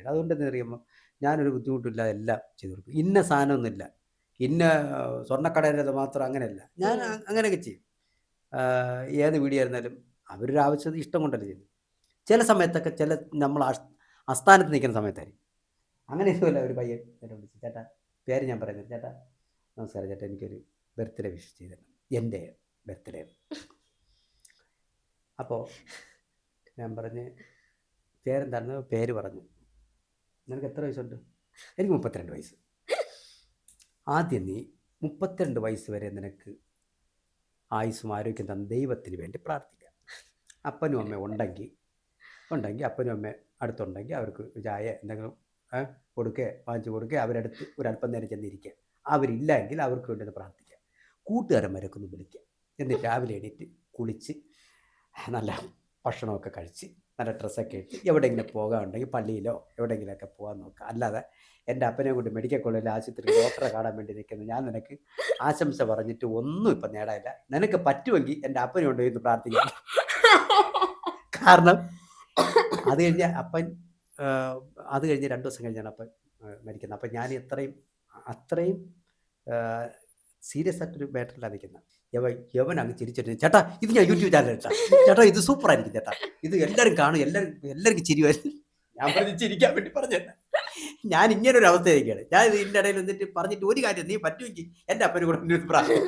തരാം. അതുകൊണ്ട് എന്താ അറിയുമ്പോൾ ഞാനൊരു ബുദ്ധിമുട്ടില്ലാതെ എല്ലാം ചെയ്തു കൊടുക്കും. ഇന്ന സാധനമൊന്നുമില്ല, ഇന്ന സ്വർണ്ണക്കടയിലത് മാത്രം അങ്ങനെയല്ല. ഞാൻ അങ്ങനെയൊക്കെ ചെയ്യും. ഏത് വീഡിയോ ആയിരുന്നാലും അവരൊരു ആവശ്യത്തിന് ഇഷ്ടം കൊണ്ടല്ലേ ചെയ്യുന്നത്. ചില സമയത്തൊക്കെ നമ്മൾ അസ്ഥാനത്ത് നിൽക്കുന്ന സമയത്തായിരിക്കും. അങ്ങനെ ഇതുമല്ല ഒരു പയ്യൻ എന്നെ വിളിച്ചു, ചേട്ടാ, പേര് ഞാൻ പറയുന്നത്, ചേട്ടാ നമസ്കാരം ചേട്ടാ, എനിക്കൊരു ബർത്ത്ഡേ വിഷ് ചെയ്ത് തരണം, എൻ്റെ ബർത്ത്ഡേ. അപ്പോൾ ഞാൻ പറഞ്ഞ് പേരെന്താണെന്ന് പേര് പറഞ്ഞു. നിനക്ക് എത്ര വയസ്സുണ്ട്? എനിക്ക് 32 വയസ്സ്. ആദ്യം നീ 32 വയസ്സ് വരെ നിനക്ക് ആയുസ്സും ആരോഗ്യം തന്ന ദൈവത്തിന് വേണ്ടി പ്രാർത്ഥിക്കാം. അപ്പനും അമ്മ ഉണ്ടെങ്കിൽ അപ്പനും അമ്മ അടുത്തുണ്ടെങ്കിൽ അവർക്ക് ചായ എന്തെങ്കിലും വാങ്ങിച്ചു കൊടുക്കുക, അവരടുത്ത് ഒരല്പം നേരം ചെന്നിരിക്കുക. അവരില്ലെങ്കിൽ അവർക്ക് വേണ്ടി പ്രാർത്ഥിക്കുക. കൂട്ടുകാരന്മാരൊക്കെ ഒന്ന് വിളിക്കുക. എന്നിട്ട് രാവിലെ എണീറ്റ് കുളിച്ച് നല്ല ഭക്ഷണമൊക്കെ കഴിച്ച് നല്ല ഡ്രസ്സൊക്കെ ഇട്ട് എവിടെയെങ്കിലും പോകാനുണ്ടെങ്കിൽ പള്ളിയിലോ എവിടെയെങ്കിലുമൊക്കെ പോകാൻ നോക്കുക. അല്ലാതെ എൻ്റെ അപ്പനെ കൊണ്ട് മെഡിക്കൽ കോളേജിൽ ആശുപത്രി ഡോക്ടറെ കാണാൻ വേണ്ടി നിൽക്കുന്നത് ഞാൻ നിനക്ക് ആശംസ പറഞ്ഞിട്ട് ഒന്നും ഇപ്പം നേടാനില്ല. നിനക്ക് പറ്റുമെങ്കിൽ എൻ്റെ അപ്പനെ കൊണ്ട് ഇന്ന് പ്രാർത്ഥിക്കാം. കാരണം അത് കഴിഞ്ഞ് അപ്പൻ അത് കഴിഞ്ഞ് 2 ദിവസം കഴിഞ്ഞാണ് അപ്പൻ മരിക്കുന്നത്. അപ്പം ഞാൻ അത്രയും സീരിയസ് ആയിട്ടൊരു മാറ്ററിലാണ് നിൽക്കുന്നത്. യവൻ അങ്ങ് ചിരിച്ചിട്ട്, ചേട്ടാ ഇത് ഞാൻ യൂട്യൂബ് ചാനൽ ഇട്ടാ, ചേട്ടാ ഇത് സൂപ്പറായിരിക്കും ചേട്ടാ, ഇത് എല്ലാവരും കാണും, എല്ലാവർക്കും ചിരി വരും. ഞാൻ പറഞ്ഞ് ചിരിക്കാൻ വേണ്ടി പറഞ്ഞു. ഞാൻ ഇങ്ങനൊരു അവസ്ഥയായിരിക്കുകയാണ്. ഞാൻ ഇതിൻ്റെ ഇടയിൽ എന്നിട്ട് പറഞ്ഞിട്ട് ഒരു കാര്യം, നീ പറ്റുമെങ്കിൽ എൻ്റെ അപ്പനെ കൂടെ പ്രാർത്ഥന.